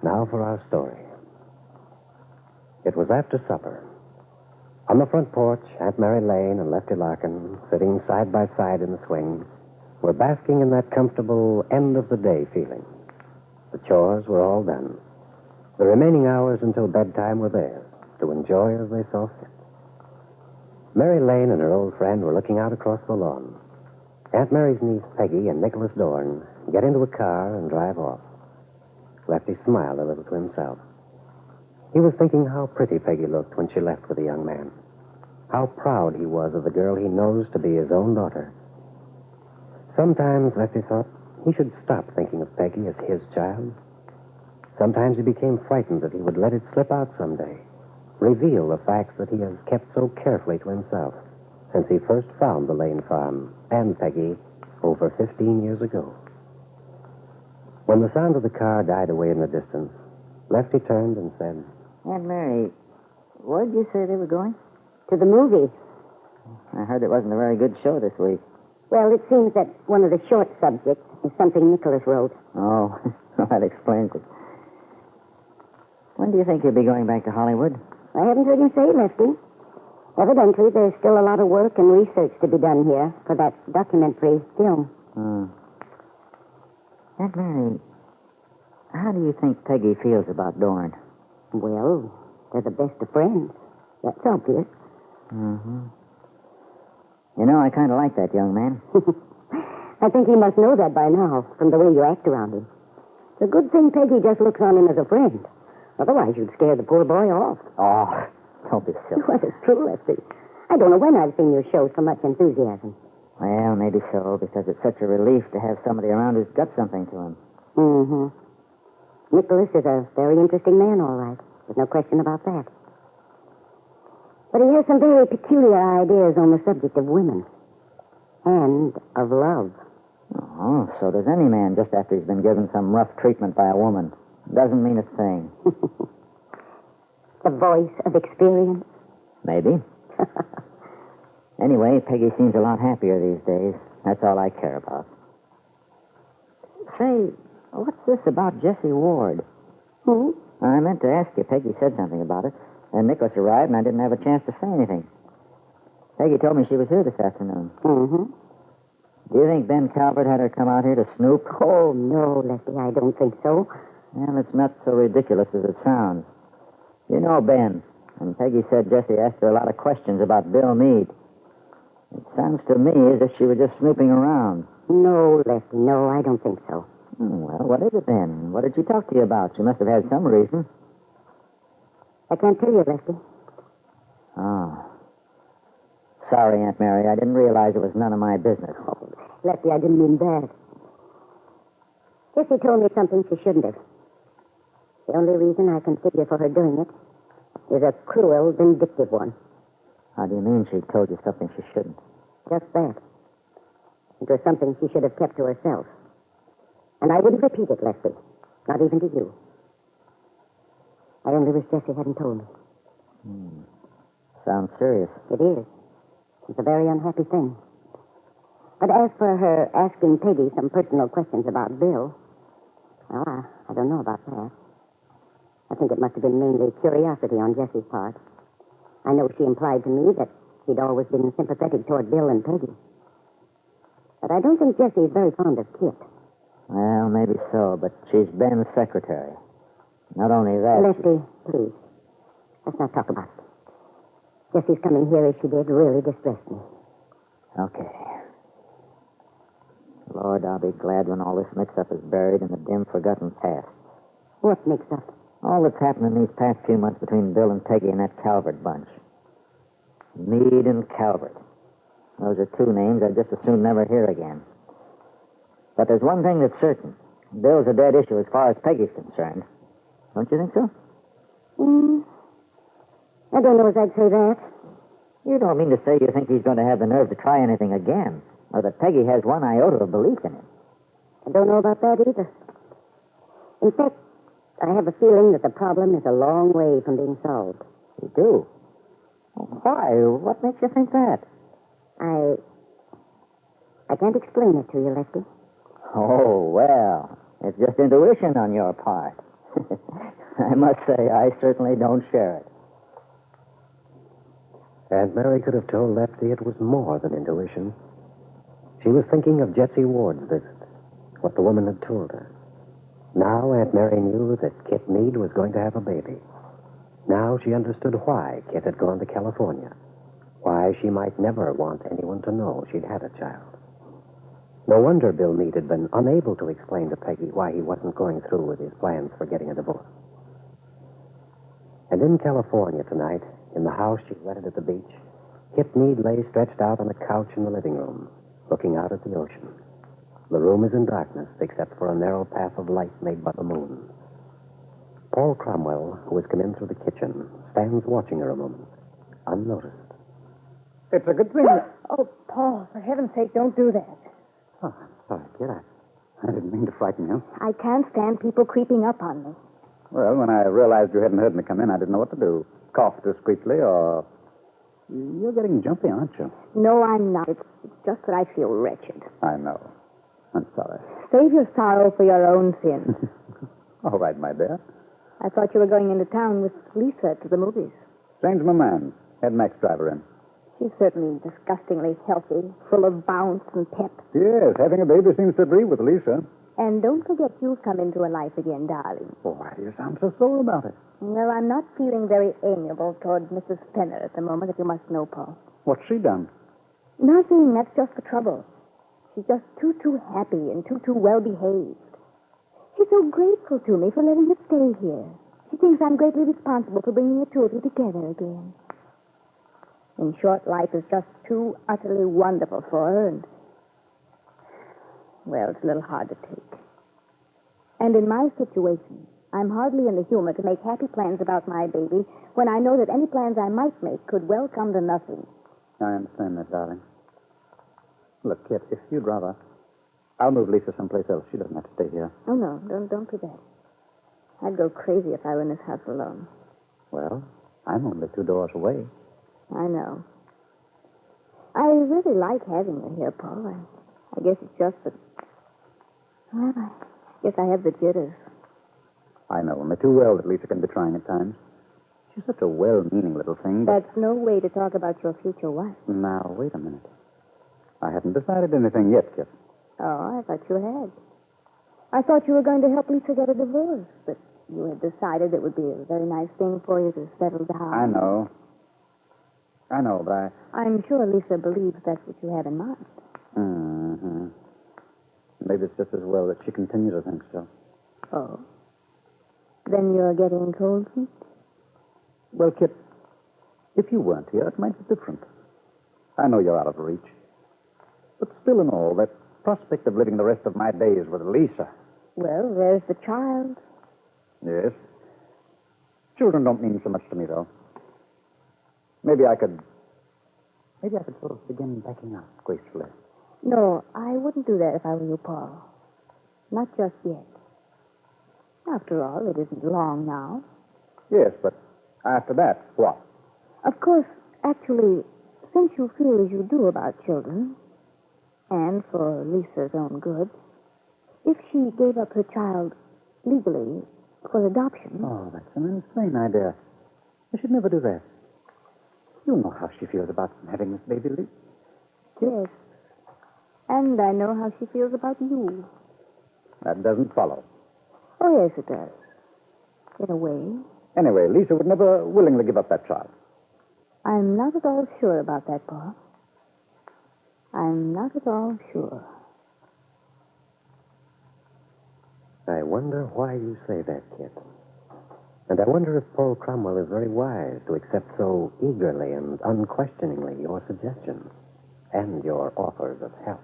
Now for our story. It was after supper. On the front porch, Aunt Mary Lane and Lefty Larkin, sitting side by side in the swing, were basking in that comfortable end-of-the-day feeling. The chores were all done. The remaining hours until bedtime were theirs to enjoy as they saw fit. Mary Lane and her old friend were looking out across the lawn. Aunt Mary's niece, Peggy, and Nicholas Dorn get into a car and drive off. Lefty smiled a little to himself. He was thinking how pretty Peggy looked when she left with the young man. How proud he was of the girl he knows to be his own daughter. Sometimes, Lefty thought, he should stop thinking of Peggy as his child. Sometimes he became frightened that he would let it slip out someday, reveal the facts that he has kept so carefully to himself since he first found the Lane farm and Peggy over 15 years ago. When the sound of the car died away in the distance, Lefty turned and said, Aunt Mary, where did you say they were going? To the movie. I heard it wasn't a very good show this week. Well, it seems that one of the short subjects is something Nicholas wrote. Oh, that explains it. When do you think you'll be going back to Hollywood? I haven't heard him say, Lefty. Evidently, there's still a lot of work and research to be done here for that documentary film. Aunt Mary, how do you think Peggy feels about Dorn? Well, they're the best of friends. That's obvious. Mm-hmm. You know, I kind of like that young man. I think he must know that by now, from the way you act around him. It's a good thing Peggy just looks on him as a friend. Otherwise, you'd scare the poor boy off. Oh, don't be silly. Well, it's true, Lefty. I don't know when I've seen you show so much enthusiasm. Well, maybe so, because it's such a relief to have somebody around who's got something to him. Mm-hmm. Nicholas is a very interesting man, all right. There's no question about that. But he has some very peculiar ideas on the subject of women. And of love. Oh, so does any man just after he's been given some rough treatment by a woman. Doesn't mean a thing. The voice of experience? Maybe. Anyway, Peggy seems a lot happier these days. That's all I care about. Say, what's this about Jessie Ward? Who? I meant to ask you. Peggy said something about it. Then Nicholas arrived, and I didn't have a chance to say anything. Peggy told me she was here this afternoon. Mm-hmm. Do you think Ben Calvert had her come out here to snoop? Oh, no, Lefty, I don't think so. Well, it's not so ridiculous as it sounds. You know Ben, and Peggy said Jessie asked her a lot of questions about Bill Meade. It sounds to me as if she was just snooping around. No, Lefty, no, I don't think so. Well, what is it then? What did she talk to you about? She must have had some reason. I can't tell you, Lefty. Oh. Sorry, Aunt Mary. I didn't realize it was none of my business. Oh, Lefty, I didn't mean that. Jessie told me something she shouldn't have. The only reason I can figure for her doing it is a cruel, vindictive one. How do you mean she told you something she shouldn't? Just that. It was something she should have kept to herself. And I wouldn't repeat it, Lefty. Not even to you. I only wish Jessie hadn't told me. Sounds serious. It is. It's a very unhappy thing. But as for her asking Peggy some personal questions about Bill, well, I don't know about that. I think it must have been mainly curiosity on Jessie's part. I know she implied to me that she'd always been sympathetic toward Bill and Peggy. But I don't think Jessie is very fond of Kitt. Well, maybe so, but she's Ben's secretary. Not only that... Lefty, please. Let's not talk about it. Jessie's coming here as she did really distressed me. Okay. Lord, I'll be glad when all this mix-up is buried in the dim, forgotten past. What mix-up? All that's happened in these past few months between Bill and Peggy and that Calvert bunch. Meade and Calvert. Those are two names I'd just as soon never hear again. But there's one thing that's certain. Bill's a dead issue as far as Peggy's concerned. Don't you think so? I don't know as I'd say that. You don't mean to say you think he's going to have the nerve to try anything again, or that Peggy has one iota of belief in him? I don't know about that either. In fact, I have a feeling that the problem is a long way from being solved. You do? Why? What makes you think that? I can't explain it to you, Lefty. Oh, well, it's just intuition on your part. I must say, I certainly don't share it. Aunt Mary could have told Lefty it was more than intuition. She was thinking of Jessie Ward's visit, what the woman had told her. Now Aunt Mary knew that Kitt Meade was going to have a baby. Now she understood why Kitt had gone to California, why she might never want anyone to know she'd had a child. No wonder Bill Meade had been unable to explain to Peggy why he wasn't going through with his plans for getting a divorce. And in California tonight, in the house she rented at the beach, Kitt Meade lay stretched out on a couch in the living room, looking out at the ocean. The room is in darkness, except for a narrow path of light made by the moon. Paul Cromwell, who has come in through the kitchen, stands watching her a moment, unnoticed. It's a good thing. Oh, Paul, for heaven's sake, don't do that. Oh, I'm sorry, kid. I didn't mean to frighten you. I can't stand people creeping up on me. Well, when I realized you hadn't heard me come in, I didn't know what to do. Cough discreetly or... You're getting jumpy, aren't you? No, I'm not. It's just that I feel wretched. I know. I'm sorry. Save your sorrow for your own sins. All right, my dear. I thought you were going into town with Lisa to the movies. Changed my mind. Had Max drive her in. She's certainly disgustingly healthy, full of bounce and pep. Yes, having a baby seems to agree with Lisa. And don't forget you've come into her life again, darling. Oh, why do you sound so sore about it? Well, I'm not feeling very amiable toward Mrs. Fenner at the moment, if you must know, Paul. What's she done? Nothing. That's just the trouble. She's just too happy and too well-behaved. She's so grateful to me for letting her stay here. She thinks I'm greatly responsible for bringing the two of you together again. In short, life is just too utterly wonderful for her, and... well, it's a little hard to take. And in my situation, I'm hardly in the humor to make happy plans about my baby when I know that any plans I might make could well come to nothing. I understand that, darling. Look, Kit, if you'd rather, I'll move Lisa someplace else. She doesn't have to stay here. Oh, no, don't do that. I'd go crazy if I were in this house alone. Well, I'm only 2 doors away. I know. I really like having her here, Paul. I guess it's just that... well, I guess I have the jitters. I know only too well that Lisa can be trying at times. She's such a well-meaning little thing, but... That's no way to talk about your future wife. Now, wait a minute. I haven't decided anything yet, Kit. Oh, I thought you had. I thought you were going to help Lisa get a divorce, but you had decided it would be a very nice thing for you to settle down. I know, but I'm sure Lisa believes that's what you have in mind. Mm-hmm. Maybe it's just as well that she continues to think so. Oh? Then you're getting cold feet? Well, Kit, if you weren't here, it might be different. I know you're out of reach. But still in all, that prospect of living the rest of my days with Lisa. Well, there's the child. Yes. Children don't mean so much to me, though. Maybe I could sort of begin backing up gracefully. No, I wouldn't do that if I were you, Paul. Not just yet. After all, it isn't long now. Yes, but after that, what? Of course, actually, since you feel as you do about children, and for Lisa's own good, if she gave up her child legally for adoption... Oh, that's an insane idea. I should never do that. You know how she feels about having this baby, Lee. Yes. And I know how she feels about you. That doesn't follow. Oh, yes, it does. In a way. Anyway, Lisa would never willingly give up that child. I'm not at all sure about that, Paul. I'm not at all sure. I wonder why you say that, Kit. And I wonder if Paul Cromwell is very wise to accept so eagerly and unquestioningly your suggestions and your offers of help.